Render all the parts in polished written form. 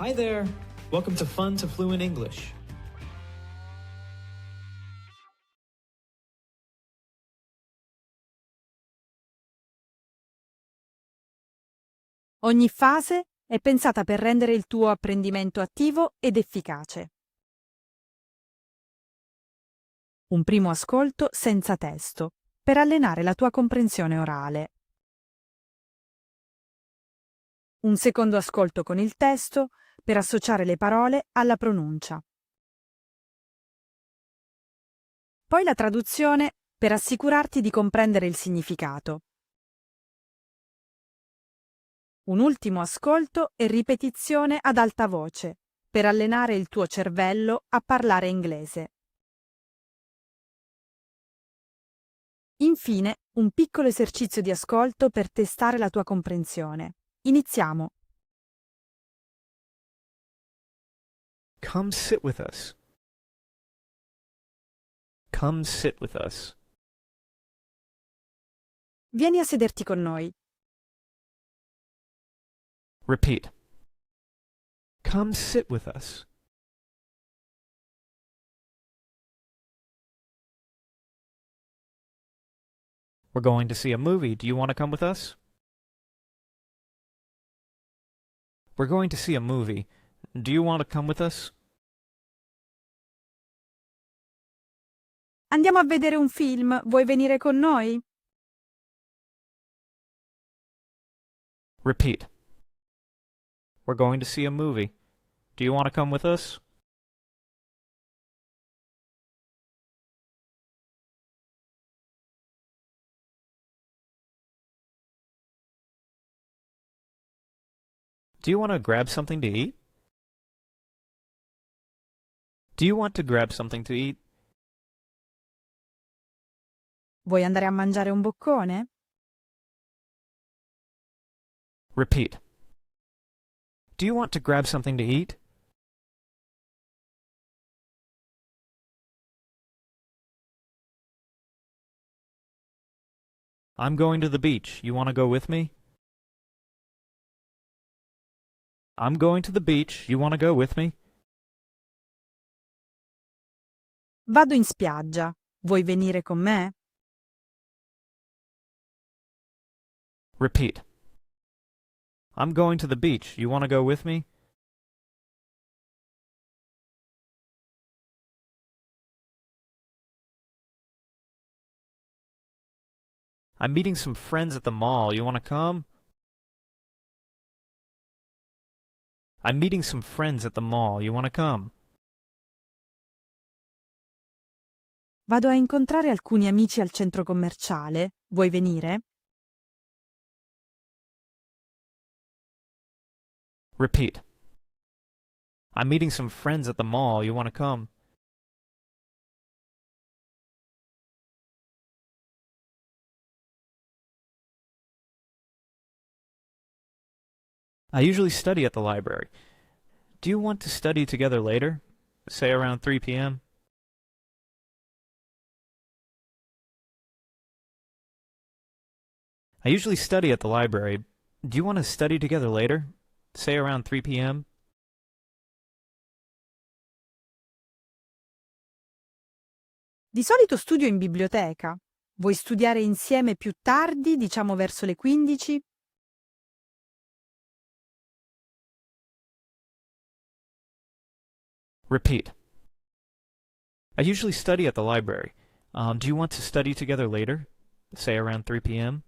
Hi there! Welcome to Fun to Fluent English. Ogni fase è pensata per rendere il tuo apprendimento attivo ed efficace. Un primo ascolto senza testo, per allenare la tua comprensione orale. Un secondo ascolto con il testo, per associare le parole alla pronuncia. Poi la traduzione, per assicurarti di comprendere il significato. Un ultimo ascolto e ripetizione ad alta voce, per allenare il tuo cervello a parlare inglese. Infine, un piccolo esercizio di ascolto per testare la tua comprensione. Iniziamo. Come sit with us. Come sit with us. Vieni a sederti con noi. Repeat. Come sit with us. We're going to see a movie. Do you want to come with us? We're going to see a movie. Do you want to come with us? Andiamo a vedere un film. Vuoi venire con noi? Repeat. We're going to see a movie. Do you want to come with us? Do you want to grab something to eat? Do you want to grab something to eat? Vuoi andare a mangiare un boccone? Repeat. Do you want to grab something to eat? I'm going to the beach. You want to go with me? I'm going to the beach. You want to go with me? Vado in spiaggia. Vuoi venire con me? Repeat. I'm going to the beach. You want to go with me? I'm meeting some friends at the mall. You want to come? I'm meeting some friends at the mall. You want to come? Vado a incontrare alcuni amici al centro commerciale. Vuoi venire? Repeat. I'm meeting some friends at the mall. You want to come? I usually study at the library. Do you want to study together later? Say around 3 p.m.? I usually study at the library. Do you want to study together later? Say around 3 p.m.? Di solito studio in biblioteca. Vuoi studiare insieme più tardi, diciamo verso le 15? Repeat. I usually study at the library. Do you want to study together later? Say around 3 p.m.?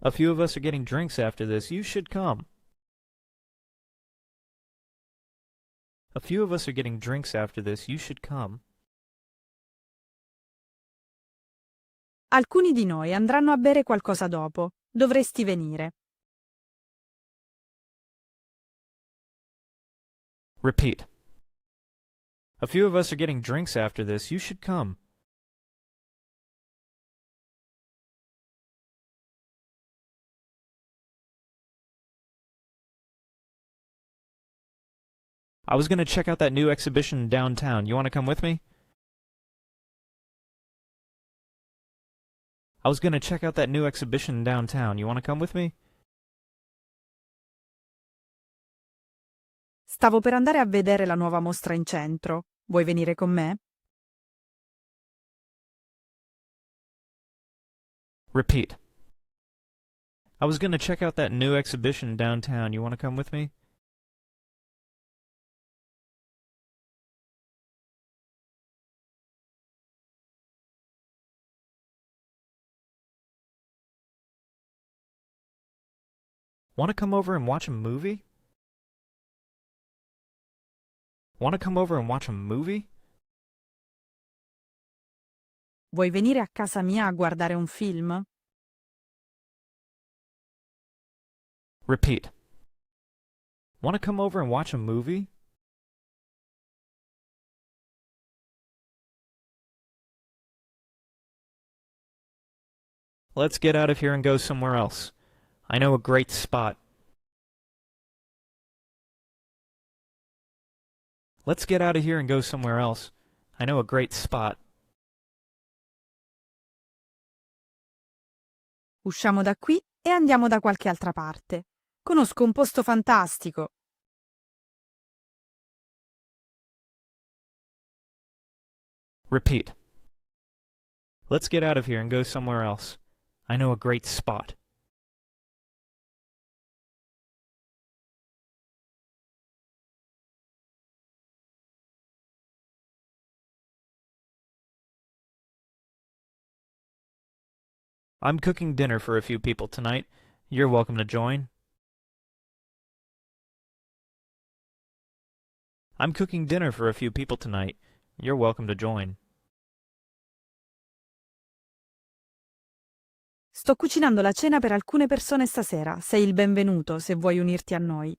A few of us are getting drinks after this. You should come. A few of us are getting drinks after this. You should come. Alcuni di noi andranno a bere qualcosa dopo. Dovresti venire. Repeat. A few of us are getting drinks after this. You should come. I was going to check out that new exhibition downtown. You want to come with me? I was going to check out that new exhibition downtown. You want to come with me? Stavo per andare a vedere la nuova mostra in centro. Vuoi venire con me? Repeat. I was going to check out that new exhibition downtown. You want to come with me? Want to come over and watch a movie? Want to come over and watch a movie? Vuoi venire a casa mia a guardare un film? Repeat. Want to come over and watch a movie? Let's get out of here and go somewhere else. I know a great spot. Let's get out of here and go somewhere else. I know a great spot. Usciamo da qui e andiamo da qualche altra parte. Conosco un posto fantastico. Repeat. Let's get out of here and go somewhere else. I know a great spot. I'm cooking dinner for a few people tonight. You're welcome to join. I'm cooking dinner for a few people tonight. You're welcome to join. Sto cucinando la cena per alcune persone stasera. Sei il benvenuto se vuoi unirti a noi.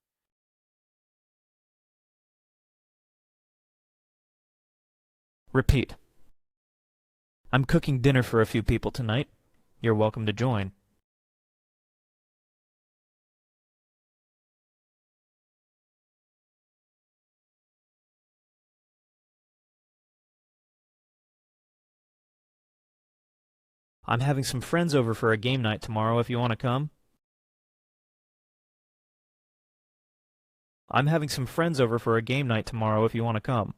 Repeat. I'm cooking dinner for a few people tonight. You're welcome to join. I'm having some friends over for a game night tomorrow if you want to come. I'm having some friends over for a game night tomorrow if you want to come.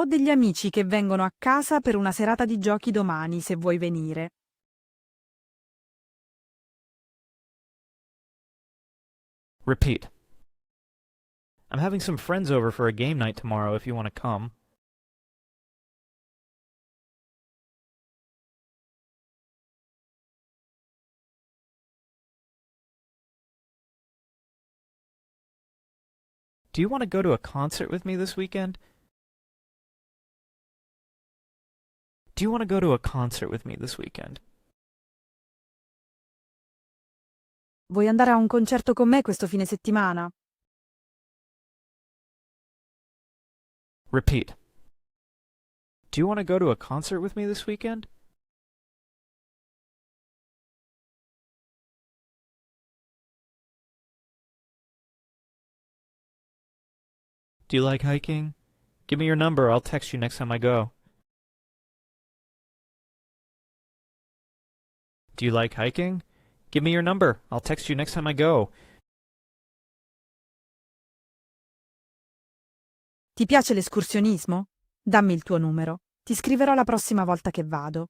Ho degli amici che vengono a casa per una serata di giochi domani, se vuoi venire. Repeat. I'm having some friends over for a game night tomorrow if you want to come. Do you want to go to a concert with me this weekend? Do you want to go to a concert with me this weekend? Vuoi andare a un concerto con me questo fine settimana? Repeat. Do you want to go to a concert with me this weekend? Do you like hiking? Give me your number. I'll text you next time I go. Do you like hiking? Give me your number. I'll text you next time I go. Ti piace l'escursionismo? Dammi il tuo numero. Ti scriverò la prossima volta che vado.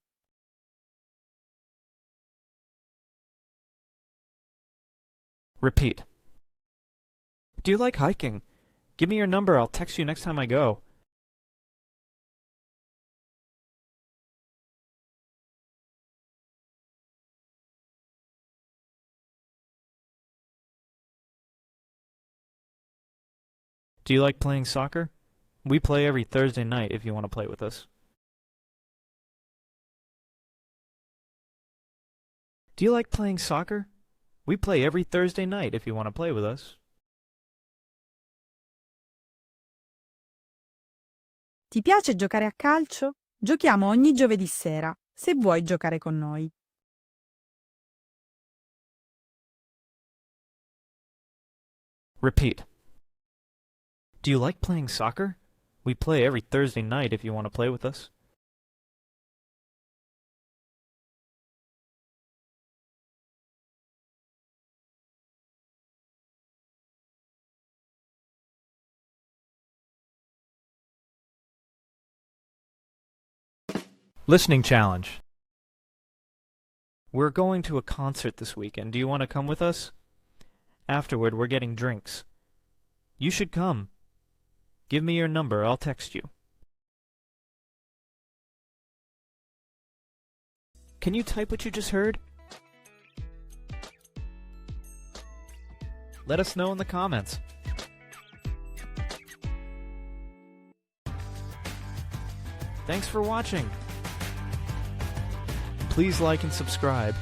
Repeat. Do you like hiking? Give me your number. I'll text you next time I go. Do you like playing soccer? We play every Thursday night if you want to play with us. Do you like playing soccer? We play every Thursday night if you want to play with us. Ti piace giocare a calcio? Giochiamo ogni giovedì sera, se vuoi giocare con noi. Repeat. Do you like playing soccer? We play every Thursday night if you want to play with us. Listening challenge. We're going to a concert this weekend. Do you want to come with us? Afterward, we're getting drinks. You should come. Give me your number. I'll text you. Can you type what you just heard? Let us know in the comments. Thanks for watching. Please like and subscribe.